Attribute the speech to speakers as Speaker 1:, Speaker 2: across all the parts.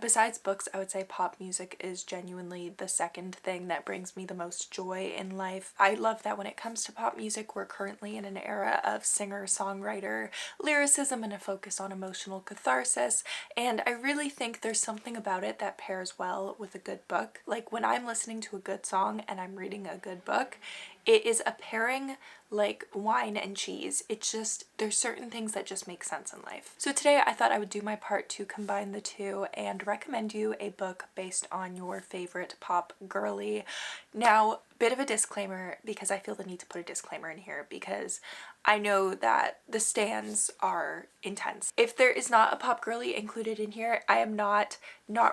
Speaker 1: Besides books, I would say pop music is genuinely the second thing that brings me the most joy in life. I love that when it comes to pop music, we're currently in an era of singer-songwriter lyricism and a focus on emotional catharsis, and I really think there's something about it that pairs well with a good book. Like when I'm listening to a good song and I'm reading a good book, it is a pairing like wine and cheese. It's just, there's certain things that just make sense in life. So today I thought I would do my part to combine the two and recommend you a book based on your favorite pop girly. Now, bit of a disclaimer, because I feel the need to put a disclaimer in here because I know that the stans are intense. If there is not a pop girly included in here, I am not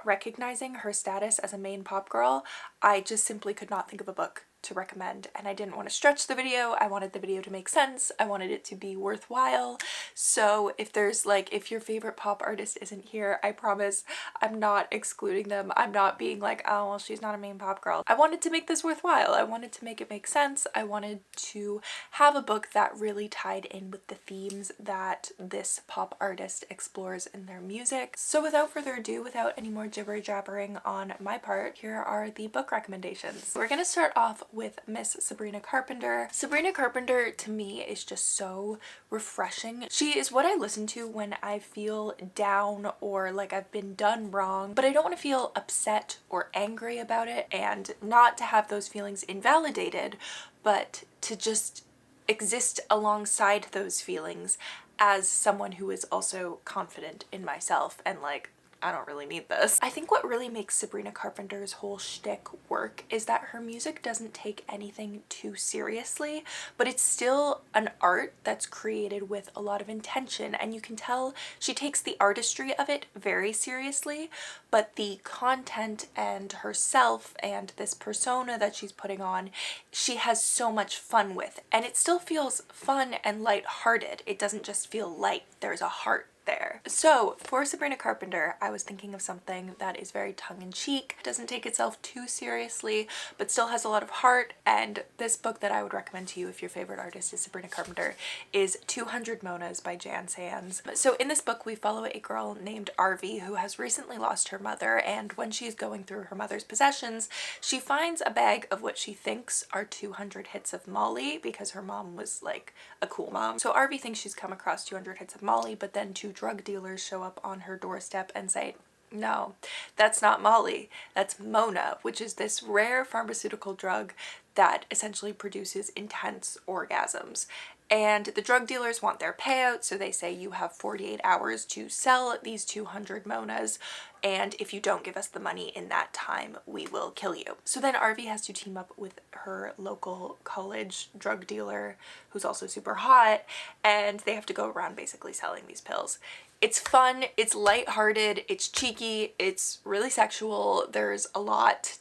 Speaker 1: recognizing her status as a main pop girl. I just simply could not think of a book to recommend, and I didn't want to stretch the video. I wanted the video to make sense. I wanted it to be worthwhile. So if there's like, if your favorite pop artist isn't here, I promise I'm not excluding them. I'm not being like, oh well, she's not a main pop girl. I wanted to make this worthwhile. I wanted to make it make sense. I wanted to have a book that really tied in with the themes that this pop artist explores in their music. So without further ado, without any more jibber jabbering on my part, here are the book recommendations. We're gonna start off with Miss Sabrina Carpenter. Sabrina Carpenter to me is just so refreshing. She is what I listen to when I feel down or like I've been done wrong, but I don't want to feel upset or angry about it, and not to have those feelings invalidated, but to just exist alongside those feelings as someone who is also confident in myself and like, I don't really need this. I think what really makes Sabrina Carpenter's whole shtick work is that her music doesn't take anything too seriously, but it's still an art that's created with a lot of intention, and you can tell she takes the artistry of it very seriously, but the content and herself and this persona that she's putting on, she has so much fun with, and it still feels fun and lighthearted. It doesn't just feel light, there's a heart there. So for Sabrina Carpenter, I was thinking of something that is very tongue-in-cheek, doesn't take itself too seriously, but still has a lot of heart, and this book that I would recommend to you if your favorite artist is Sabrina Carpenter is 200 Monas by Jan Sands. So in this book we follow a girl named Arvi who has recently lost her mother, and when she's going through her mother's possessions, she finds a bag of what she thinks are 200 hits of Molly, because her mom was like a cool mom. So Arvi thinks she's come across 200 hits of Molly, but then two drug dealers show up on her doorstep and say, no, that's not Molly, that's Mona, which is this rare pharmaceutical drug that essentially produces intense orgasms. And the drug dealers want their payout, so they say you have 48 hours to sell these 200 Monas, and if you don't give us the money in that time, we will kill you. So then Arvi has to team up with her local college drug dealer, who's also super hot, and they have to go around basically selling these pills. It's fun, it's lighthearted, it's cheeky, it's really sexual. There's a lot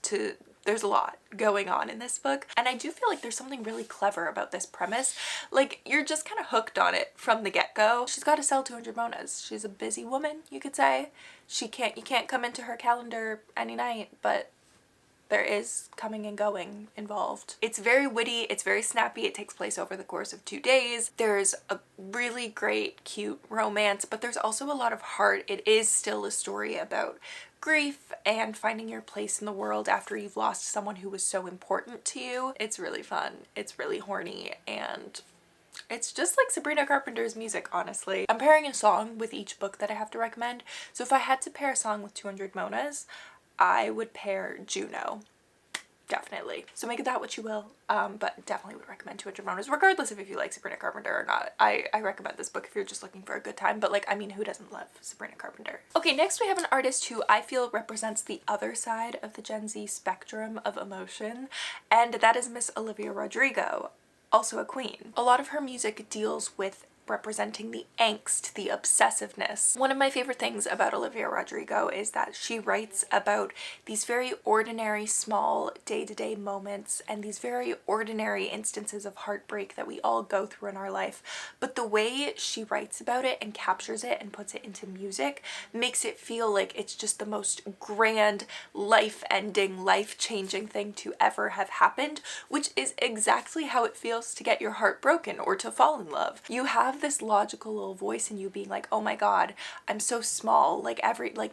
Speaker 1: going on in this book, and I do feel like there's something really clever about this premise. Like, you're just kind of hooked on it from the get-go. She's got to sell 200 Monas. She's a busy woman, you could say. You can't come into her calendar any night, but there is coming and going involved. It's very witty, it's very snappy, it takes place over the course of 2 days. There's a really great, cute romance, but there's also a lot of heart. It is still a story about grief and finding your place in the world after you've lost someone who was so important to you. It's really fun, it's really horny, and it's just like Sabrina Carpenter's music, honestly. I'm pairing a song with each book that I have to recommend, so if I had to pair a song with 200 Monas, I would pair Juno. Definitely. So make of that what you will, but definitely would recommend 200 Monas, regardless of if you like Sabrina Carpenter or not. I recommend this book if you're just looking for a good time, but like, I mean, who doesn't love Sabrina Carpenter? Okay, next we have an artist who I feel represents the other side of the Gen Z spectrum of emotion, and that is Miss Olivia Rodrigo, also a queen. A lot of her music deals with representing the angst, the obsessiveness. One of my favorite things about Olivia Rodrigo is that she writes about these very ordinary, small, day-to-day moments and these very ordinary instances of heartbreak that we all go through in our life, but the way she writes about it and captures it and puts it into music makes it feel like it's just the most grand, life-ending, life-changing thing to ever have happened, which is exactly how it feels to get your heart broken or to fall in love. You have have this logical little voice in you being like, oh my god, I'm so small, like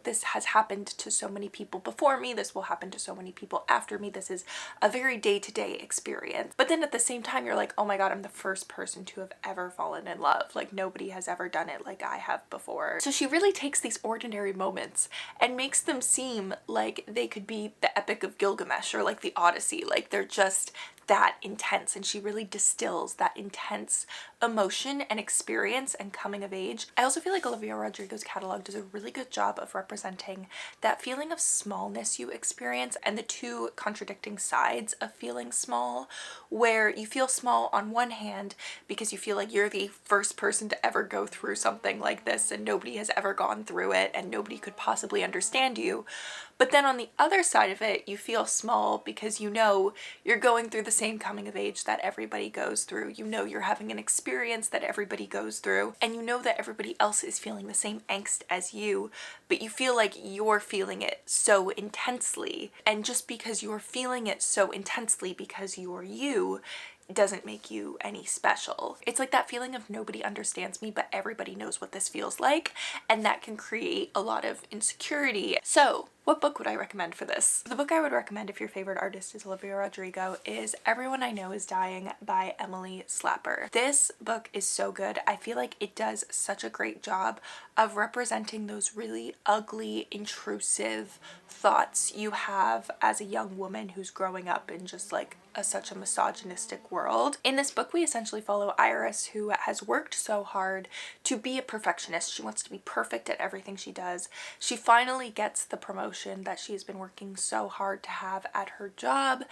Speaker 1: this has happened to so many people before me, this will happen to so many people after me, this is a very day-to-day experience. But then at the same time you're like, oh my god, I'm the first person to have ever fallen in love, like nobody has ever done it like I have before. So she really takes these ordinary moments and makes them seem like they could be the Epic of Gilgamesh or like the Odyssey, like they're just that intense, and she really distills that intense emotion and experience and coming of age. I also feel like Olivia Rodrigo's catalog does a really good job of representing that feeling of smallness you experience and the two contradicting sides of feeling small, where you feel small on one hand because you feel like you're the first person to ever go through something like this and nobody has ever gone through it and nobody could possibly understand you. But then on the other side of it, you feel small because you know you're going through the same coming of age that everybody goes through. You know you're having an experience that everybody goes through, and you know that everybody else is feeling the same angst as you, but you feel like you're feeling it so intensely. And just because you're feeling it so intensely because you're you, doesn't make you any special. It's like that feeling of nobody understands me, but everybody knows what this feels like, and that can create a lot of insecurity. So what book would I recommend for this? The book I would recommend if your favorite artist is Olivia Rodrigo is Everyone I Know Is Dying by Emily Slapper. This book is so good. I feel like it does such a great job of representing those really ugly, intrusive thoughts you have as a young woman who's growing up in just like such a misogynistic world. In this book, we essentially follow Iris, who has worked so hard to be a perfectionist. She wants to be perfect at everything she does. She finally gets the promotion that she's been working so hard to have at her job,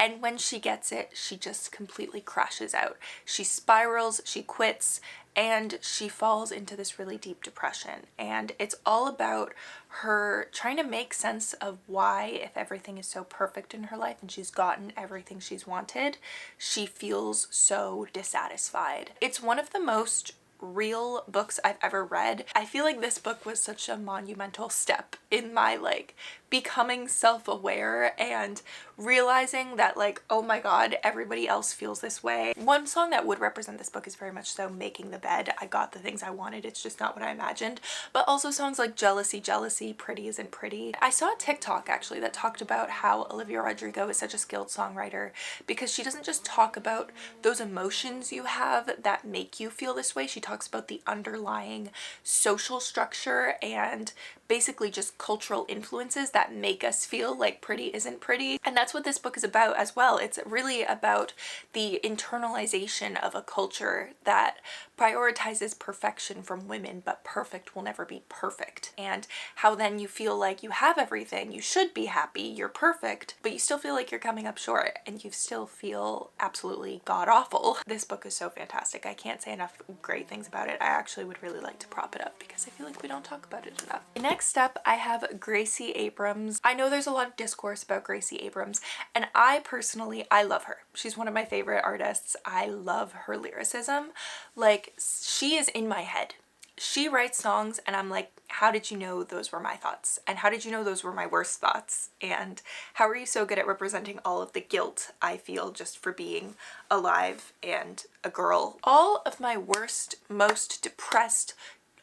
Speaker 1: and when she gets it, she just completely crashes out. She spirals, she quits, and she falls into this really deep depression. And it's all about her trying to make sense of why, if everything is so perfect in her life and she's gotten everything she's wanted, she feels so dissatisfied. It's one of the most real books I've ever read. I feel like this book was such a monumental step in my like becoming self-aware and realizing that like, oh my god, everybody else feels this way. One song that would represent this book is very much so Making the Bed. I got the things I wanted, it's just not what I imagined. But also songs like Jealousy, Jealousy, Pretty Isn't Pretty. I saw a TikTok actually that talked about how Olivia Rodrigo is such a skilled songwriter because she doesn't just talk about those emotions you have that make you feel this way. She talks about the underlying social structure and basically just cultural influences that make us feel like pretty isn't pretty. And that's what this book is about as well. It's really about the internalization of a culture that prioritizes perfection from women, but perfect will never be perfect. And how then you feel like you have everything, you should be happy, you're perfect, but you still feel like you're coming up short and you still feel absolutely god-awful. This book is so fantastic. I can't say enough great things about it. I actually would really like to prop it up because I feel like we don't talk about it enough. Next up, I have Gracie Abrams. I know there's a lot of discourse about Gracie Abrams, and I personally, I love her. She's one of my favorite artists. I love her lyricism. Like, she is in my head. She writes songs and I'm like, how did you know those were my thoughts? And how did you know those were my worst thoughts? And how are you so good at representing all of the guilt I feel just for being alive and a girl? All of my worst, most depressed,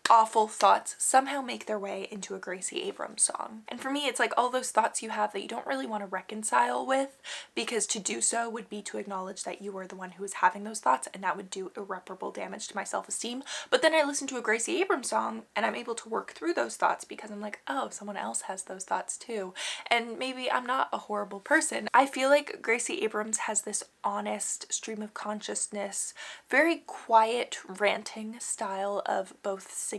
Speaker 1: awful thoughts somehow make their way into a Gracie Abrams song. And for me, it's like all those thoughts you have that you don't really want to reconcile with, because to do so would be to acknowledge that you were the one who was having those thoughts, and that would do irreparable damage to my self-esteem. But then I listen to a Gracie Abrams song and I'm able to work through those thoughts because I'm like, oh, someone else has those thoughts too. And maybe I'm not a horrible person. I feel like Gracie Abrams has this honest stream of consciousness, very quiet ranting style of both singing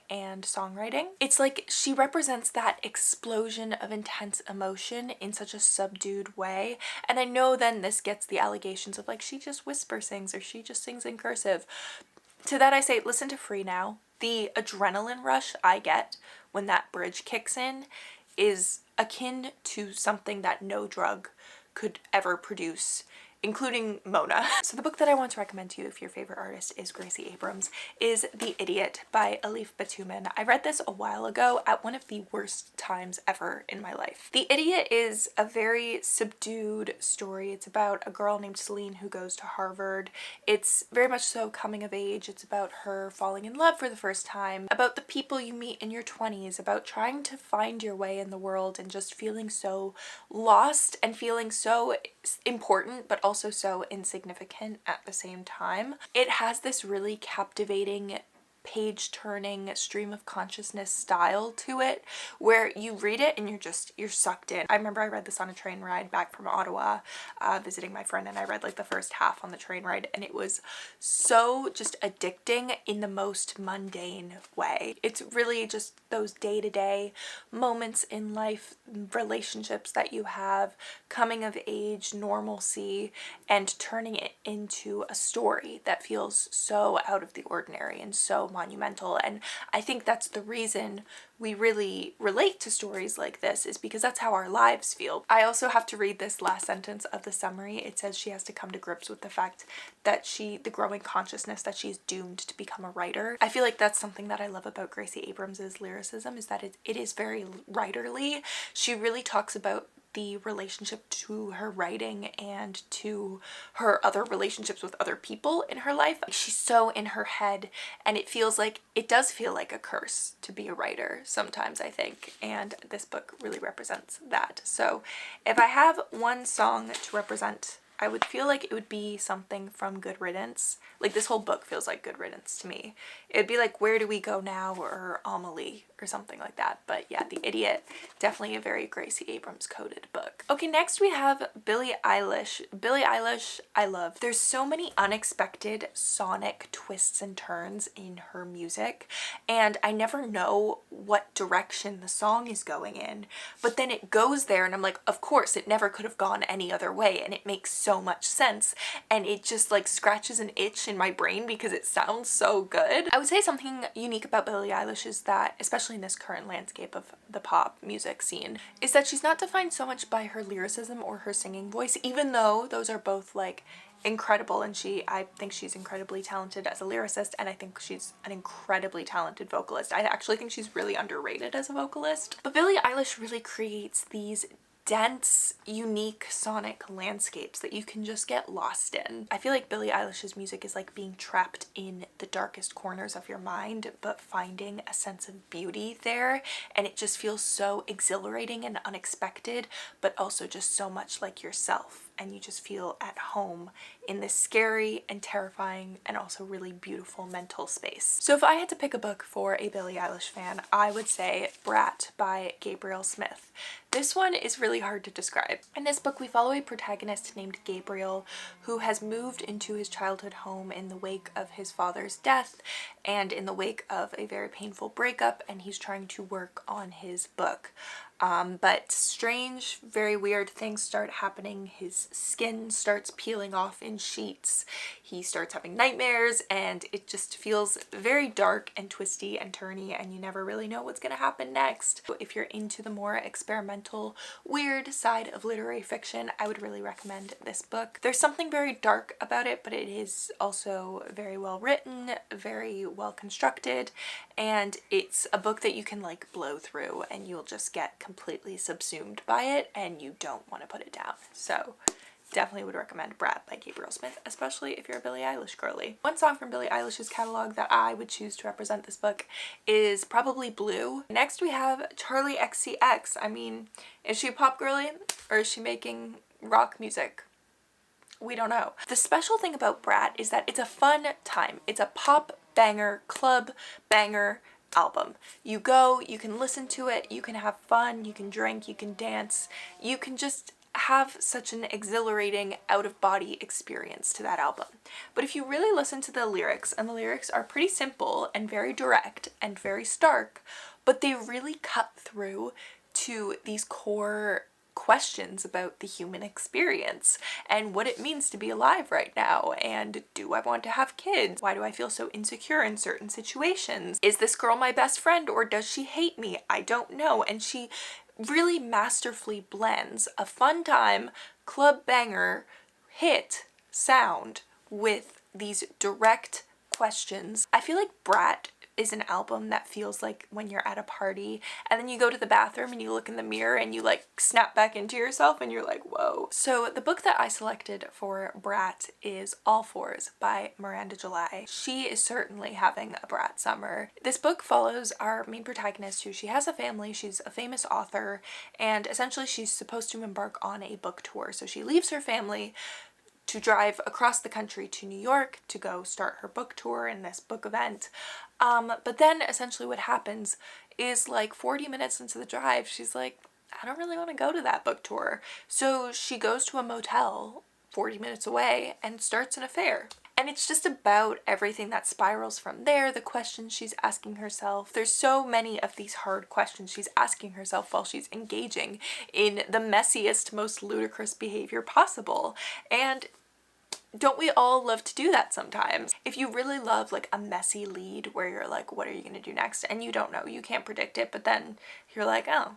Speaker 1: and songwriting. It's like she represents that explosion of intense emotion in such a subdued way. And I know then this gets the allegations of like, she just whisper sings or she just sings in cursive. To that I say, listen to Free Now. The adrenaline rush I get when that bridge kicks in is akin to something that no drug could ever produce including Mona. So the book that I want to recommend to you if your favorite artist is Gracie Abrams is The Idiot by Elif Batuman. I read this a while ago at one of the worst times ever in my life. The Idiot is a very subdued story. It's about a girl named Celine who goes to Harvard. It's very much so coming of age. It's about her falling in love for the first time, about the people you meet in your 20s, about trying to find your way in the world and just feeling so lost and feeling so important but also so insignificant at the same time. It has this really captivating page-turning stream of consciousness style to it where you read it and you're sucked in. I remember I read this on a train ride back from Ottawa, visiting my friend, and I read like the first half on the train ride, and it was so just addicting in the most mundane way. It's really just those day-to-day moments in life, relationships that you have, coming of age, normalcy, and turning it into a story that feels so out of the ordinary and so monumental. And I think that's the reason we really relate to stories like this, is because that's how our lives feel. I also have to read this last sentence of the summary. It says she has to come to grips with the fact that the growing consciousness that she's doomed to become a writer. I feel like that's something that I love about Gracie Abrams' lyricism, is that it is very writerly. She really talks about the relationship to her writing and to her other relationships with other people in her life. She's so in her head, and it does feel like a curse to be a writer sometimes, I think, and this book really represents that. So if I have one song to represent, I would feel like it would be something from Good Riddance. Like, this whole book feels like Good Riddance to me. It'd be like Where Do We Go Now or Amelie or something like that. But yeah, The Idiot, definitely a very Gracie Abrams coded book. Okay, next we have Billie Eilish. Billie Eilish, I love. There's so many unexpected sonic twists and turns in her music, and I never know what direction the song is going in, but then it goes there and I'm like, of course, it never could have gone any other way, and it makes so much sense, and it just like scratches an itch in my brain because it sounds so good. I would say something unique about Billie Eilish is that, especially in this current landscape of the pop music scene, is that she's not defined so much by her lyricism or her singing voice, even though those are both like incredible, and I think she's incredibly talented as a lyricist, and I think she's an incredibly talented vocalist. I actually think she's really underrated as a vocalist. But Billie Eilish really creates these dense, unique sonic landscapes that you can just get lost in. I feel like Billie Eilish's music is like being trapped in the darkest corners of your mind, but finding a sense of beauty there, and it just feels so exhilarating and unexpected, but also just so much like yourself, and you just feel at home in this scary and terrifying and also really beautiful mental space. So if I had to pick a book for a Billie Eilish fan, I would say Brat by Gabriel Smith. This one is really hard to describe. In this book, we follow a protagonist named Gabriel who has moved into his childhood home in the wake of his father's death and in the wake of a very painful breakup, and he's trying to work on his book. But strange, very weird things start happening. His skin starts peeling off in sheets. He starts having nightmares, and it just feels very dark and twisty and turny, and you never really know what's going to happen next. If you're into the more experimental, weird side of literary fiction, I would really recommend this book. There's something very dark about it, but it is also very well written, very well constructed, and it's a book that you can like blow through and you'll just get completely subsumed by it and you don't want to put it down. So definitely would recommend Brat by Gabriel Smith, especially if you're a Billie Eilish girly. One song from Billie Eilish's catalog that I would choose to represent this book is probably Blue. Next we have Charlie XCX. I mean, is she a pop girly or is she making rock music? We don't know. The special thing about Brat is that it's a fun time. It's a pop banger, club banger album. You go, you can listen to it, you can have fun, you can drink, you can dance, you can just have such an exhilarating out-of-body experience to that album. But if you really listen to the lyrics, and the lyrics are pretty simple and very direct and very stark, but they really cut through to these core questions about the human experience and what it means to be alive right now, and do I want to have kids? Why do I feel so insecure in certain situations? Is this girl my best friend or does she hate me? I don't know. And she really masterfully blends a fun time, club banger, hit sound with these direct questions. I feel like Brat is an album that feels like when you're at a party and then you go to the bathroom and you look in the mirror and you like snap back into yourself and you're like, whoa. So the book that I selected for Brat is All Fours by Miranda July. She is certainly having a Brat summer. This book follows our main protagonist who she has a family, she's a famous author, and essentially she's supposed to embark on a book tour. So she leaves her family to drive across the country to New York to go start her book tour in this book event. But then essentially what happens is like 40 minutes into the drive, she's like, I don't really want to go to that book tour. So she goes to a motel 40 minutes away and starts an affair. And it's just about everything that spirals from there, the questions she's asking herself. There's so many of these hard questions she's asking herself while she's engaging in the messiest, most ludicrous behavior possible. And don't we all love to do that sometimes? If you really love like a messy lead where you're like, what are you gonna do next? And you don't know, you can't predict it, but then you're like, oh,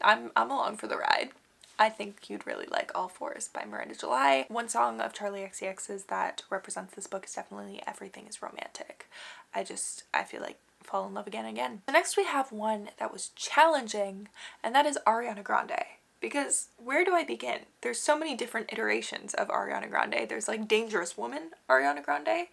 Speaker 1: I'm along for the ride. I think you'd really like All Fours by Miranda July. One song of Charli XCX's that represents this book is definitely Everything is Romantic. I feel like fall in love again and again. So next we have one that was challenging, and that is Ariana Grande. Because where do I begin? There's so many different iterations of Ariana Grande. There's like Dangerous Woman Ariana Grande,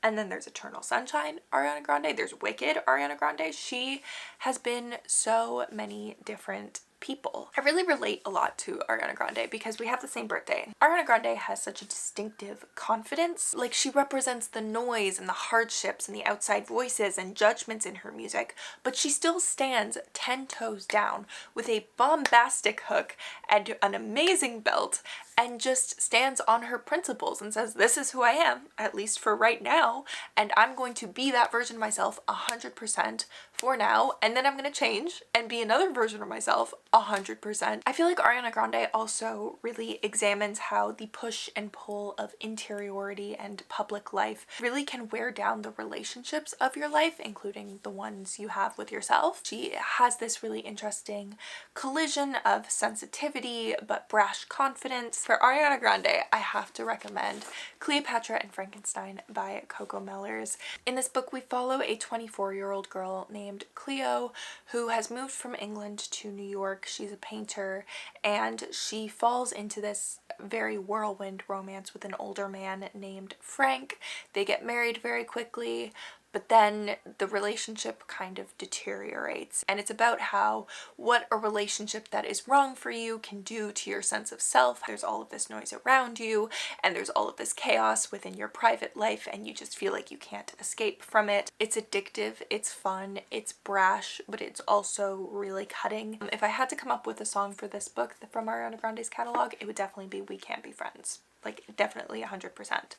Speaker 1: and then there's Eternal Sunshine Ariana Grande. There's Wicked Ariana Grande. She has been so many different people. I really relate a lot to Ariana Grande because we have the same birthday. Ariana Grande has such a distinctive confidence. Like, she represents the noise and the hardships and the outside voices and judgments in her music, but she still stands 10 toes down with a bombastic hook and an amazing belt and just stands on her principles and says, this is who I am, at least for right now, and I'm going to be that version of myself 100% for now, and then I'm going to change and be another version of myself 100%. I feel like Ariana Grande also really examines how the push and pull of interiority and public life really can wear down the relationships of your life, including the ones you have with yourself. She has this really interesting collision of sensitivity but brash confidence. For Ariana Grande, I have to recommend Cleopatra and Frankenstein by Coco Mellors. In this book, we follow a 24-year-old girl named Cleo who has moved from England to New York. She's a painter, and she falls into this very whirlwind romance with an older man named Frank. They get married very quickly, but then the relationship kind of deteriorates, and it's about how what a relationship that is wrong for you can do to your sense of self. There's all of this noise around you, and there's all of this chaos within your private life, and you just feel like you can't escape from it. It's addictive, it's fun, it's brash, but it's also really cutting. If I had to come up with a song for this book from Ariana Grande's catalog, it would definitely be We Can't Be Friends. Like, definitely 100%.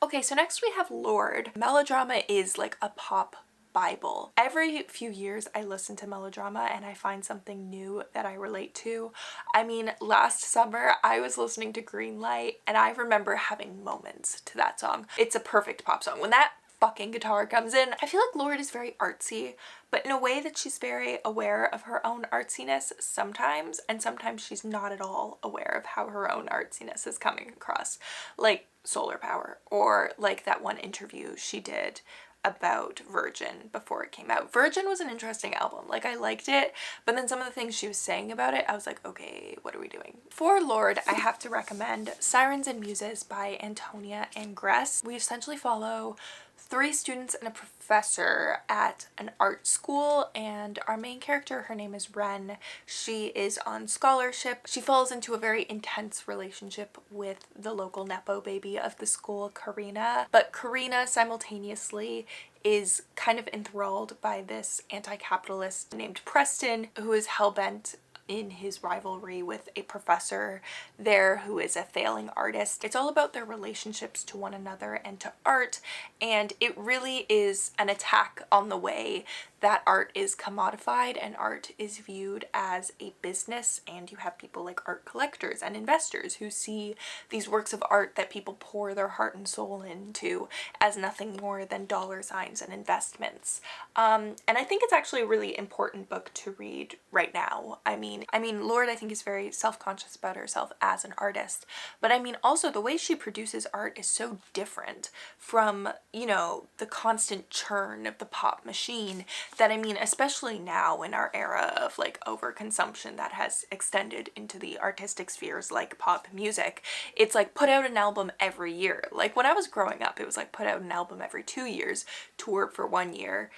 Speaker 1: Okay, so next we have Lorde. Melodrama is like a pop Bible. Every few years I listen to Melodrama and I find something new that I relate to. I mean, last summer I was listening to Greenlight and I remember having moments to that song. It's a perfect pop song. When that fucking guitar comes in, I feel like Lorde is very artsy, but in a way that she's very aware of her own artsiness sometimes, and sometimes she's not at all aware of how her own artsiness is coming across. Like Solar Power, or like that one interview she did about Virgin before it came out. Virgin was an interesting album. Like, I liked it, but then some of the things she was saying about it, I was like, okay, what are we doing? For Lorde, I have to recommend Sirens and Muses by Antonia Ingress. We essentially follow 3 students and a professor at an art school, and our main character, her name is Ren. She is on scholarship. She falls into a very intense relationship with the local nepo baby of the school, Karina, but Karina simultaneously is kind of enthralled by this anti-capitalist named Preston, who is hell-bent in his rivalry with a professor there who is a failing artist. It's all about their relationships to one another and to art, and it really is an attack on the way that art is commodified and art is viewed as a business, and you have people like art collectors and investors who see these works of art that people pour their heart and soul into as nothing more than dollar signs and investments. And I think it's actually a really important book to read right now. I mean, Lorde, I think, is very self-conscious about herself as an artist, but I mean, also the way she produces art is so different from, you know, the constant churn of the pop machine that, I mean, especially now in our era of like overconsumption that has extended into the artistic spheres like pop music, it's like put out an album every year. Like when I was growing up, it was like put out an album every 2 years, tour for 1 year,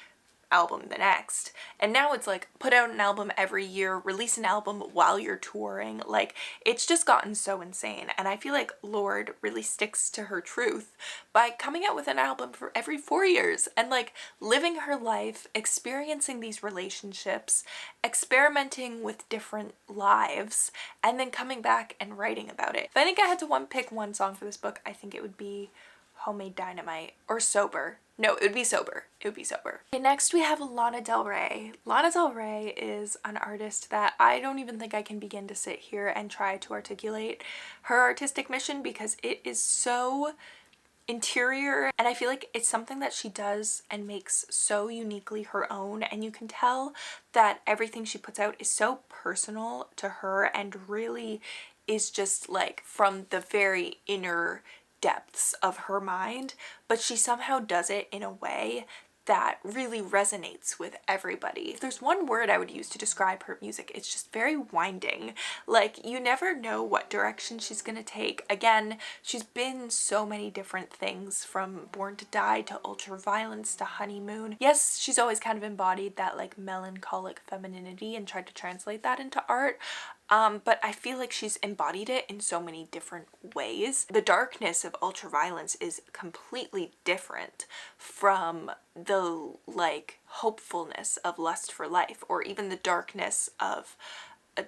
Speaker 1: album the next. And now it's like put out an album every year, release an album while you're touring. Like it's just gotten so insane. And I feel like Lorde really sticks to her truth by coming out with an album for every 4 years and like living her life, experiencing these relationships, experimenting with different lives, and then coming back and writing about it. If I think I had to pick one song for this book, I think it would be Homemade Dynamite, or Sober. No, it would be Sober. It would be Sober. Okay, next we have Lana Del Rey. Lana Del Rey is an artist that I don't even think I can begin to sit here and try to articulate her artistic mission, because it is so interior, and I feel like it's something that she does and makes so uniquely her own, and you can tell that everything she puts out is so personal to her and really is just like from the very inner depths of her mind, but she somehow does it in a way that really resonates with everybody. If there's one word I would use to describe her music, it's just very winding. Like you never know what direction she's gonna take. Again, she's been so many different things, from Born to Die to Ultraviolence to Honeymoon. Yes, she's always kind of embodied that like melancholic femininity and tried to translate that into art. But I feel like she's embodied it in so many different ways. The darkness of Ultraviolence is completely different from the like hopefulness of Lust for Life, or even the darkness of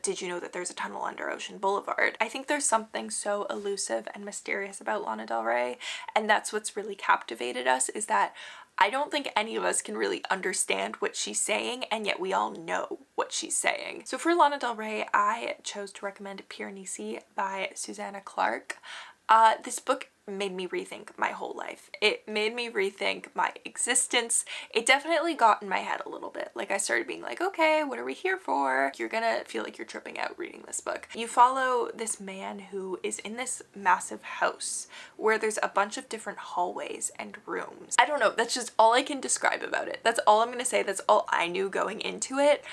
Speaker 1: Did You Know That There's a Tunnel Under Ocean Boulevard. I think there's something so elusive and mysterious about Lana Del Rey, and that's what's really captivated us, is that I don't think any of us can really understand what she's saying, and yet we all know what she's saying. So for Lana Del Rey, I chose to recommend Pure Nisi by Susanna Clarke. This book made me rethink my whole life. It made me rethink my existence. It definitely got in my head a little bit. Like I started being like, okay, what are we here for? You're gonna feel like you're tripping out reading this book. You follow this man who is in this massive house where there's a bunch of different hallways and rooms. I don't know, that's just all I can describe about it. That's all I'm gonna say. That's all I knew going into it.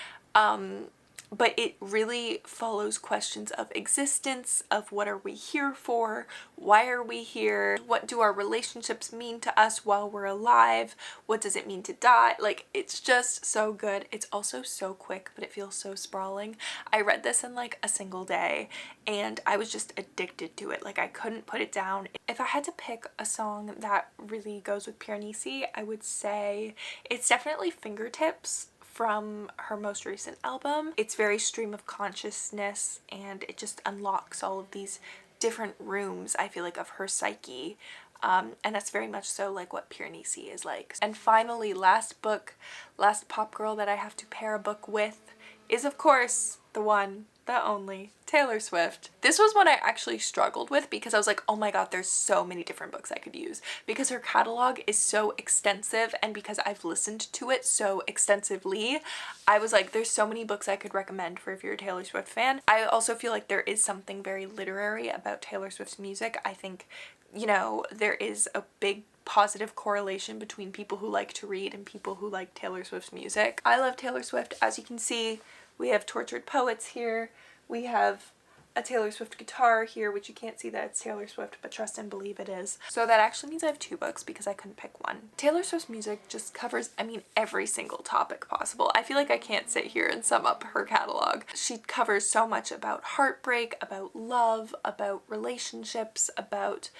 Speaker 1: But it really follows questions of existence, of what are we here for, why are we here, what do our relationships mean to us while we're alive, what does it mean to die. Like, it's just so good. It's also so quick, but it feels so sprawling. I read this in like a single day and I was just addicted to it. Like, I couldn't put it down. If I had to pick a song that really goes with Pure Nisi, I would say it's definitely Fingertips from her most recent album. It's very stream of consciousness, and it just unlocks all of these different rooms, I feel like, of her psyche. And that's very much so like what Pure Nisi is like. And finally, last pop girl that I have to pair a book with is, of course, the one, the only, Taylor Swift. This was one I actually struggled with because I was like, oh my god, there's so many different books I could use, because her catalog is so extensive, and because I've listened to it so extensively, I was like, there's so many books I could recommend for if you're a Taylor Swift fan. I also feel like there is something very literary about Taylor Swift's music. I think, you know, there is a big positive correlation between people who like to read and people who like Taylor Swift's music. I love Taylor Swift. As you can see, we have Tortured Poets here. We have a Taylor Swift guitar here, which you can't see that it's Taylor Swift, but trust and believe it is. So that actually means I have 2 books because I couldn't pick one. Taylor Swift's music just covers, I mean, every single topic possible. I feel like I can't sit here and sum up her catalog. She covers so much about heartbreak, about love, about relationships, about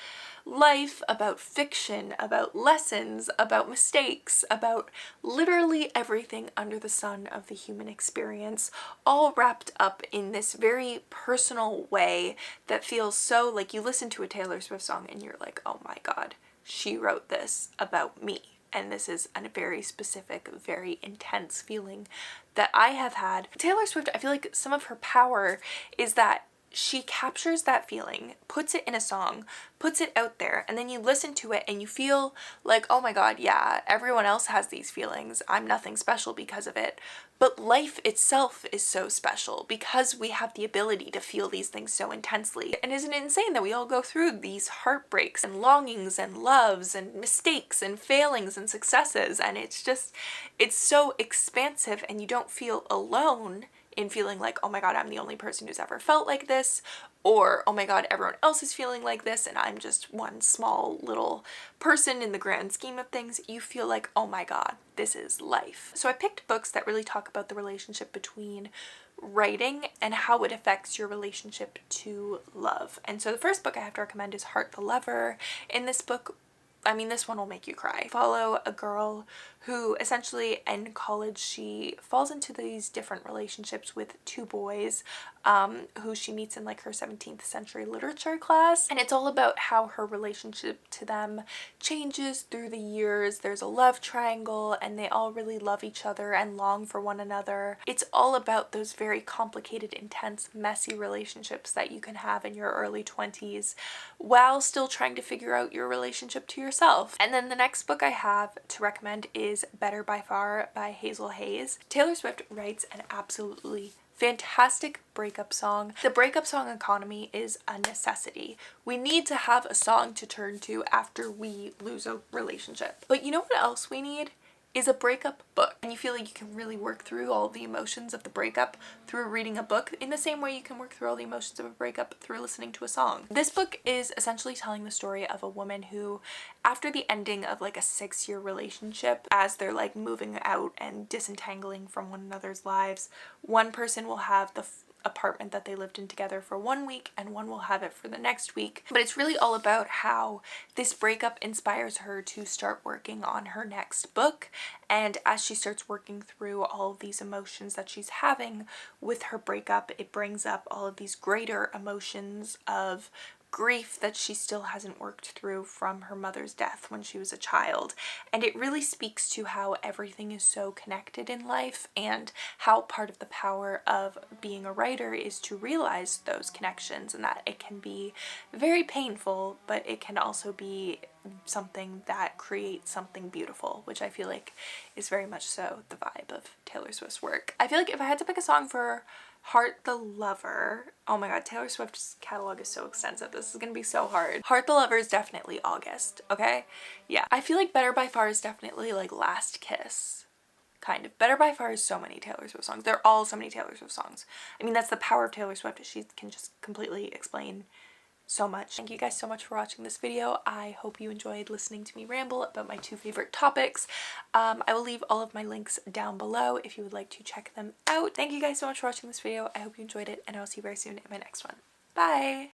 Speaker 1: life, about fiction, about lessons, about mistakes, about literally everything under the sun of the human experience, all wrapped up in this very personal way that feels so like you listen to a Taylor Swift song and you're like, oh my god, she wrote this about me. and this is a very specific, very intense feeling that I have had. Taylor Swift, I feel like some of her power is that she captures that feeling, puts it in a song, puts it out there, and then you listen to it and you feel like, oh my god, yeah, everyone else has these feelings. I'm nothing special because of it. But life itself is so special because we have the ability to feel these things so intensely. And isn't it insane that we all go through these heartbreaks and longings and loves and mistakes and failings and successes, and it's so expansive, and you don't feel alone in feeling like, oh my god, I'm the only person who's ever felt like this, or oh my god, everyone else is feeling like this and I'm just one small little person in the grand scheme of things. You feel like, oh my god, this is life. So I picked books that really talk about the relationship between writing and how it affects your relationship to love. And so the first book I have to recommend is Heart the Lover. In this book, I mean, this one will make you cry. Follow a girl who essentially in college, she falls into these different relationships with two boys who she meets in like her 17th century literature class. And it's all about how her relationship to them changes through the years. There's a love triangle and they all really love each other and long for one another. It's all about those very complicated, intense, messy relationships that you can have in your early 20s while still trying to figure out your relationship to yourself. And then the next book I have to recommend is Better by Far by Hazel Hayes. Taylor Swift writes an absolutely fantastic breakup song. The breakup song economy is a necessity. We need to have a song to turn to after we lose a relationship. But you know what else we need? Is a breakup book. And you feel like you can really work through all the emotions of the breakup through reading a book in the same way you can work through all the emotions of a breakup through listening to a song. This book is essentially telling the story of a woman who, after the ending of like a 6-year relationship, as they're like moving out and disentangling from one another's lives, one person will have the apartment that they lived in together for 1 week and one will have it for the next week. But it's really all about how this breakup inspires her to start working on her next book, and as she starts working through all of these emotions that she's having with her breakup, it brings up all of these greater emotions of grief that she still hasn't worked through from her mother's death when she was a child. And it really speaks to how everything is so connected in life and how part of the power of being a writer is to realize those connections, and that it can be very painful, but it can also be something that creates something beautiful, which I feel like is very much so the vibe of Taylor Swift's work. I feel like if I had to pick a song for Heart the Lover, oh my god, Taylor Swift's catalog is so extensive. This is gonna be so hard. Heart the Lover is definitely August, okay? Yeah. I feel like Better by Far is definitely like Last Kiss. Kind of. Better by Far is so many Taylor Swift songs. They're all so many Taylor Swift songs. I mean, that's the power of Taylor Swift. She can just completely explain so much. Thank you guys so much for watching this video. I hope you enjoyed listening to me ramble about my 2 favorite topics. I will leave all of my links down below if you would like to check them out. Thank you guys so much for watching this video. I hope you enjoyed it, and I'll see you very soon in my next one. Bye!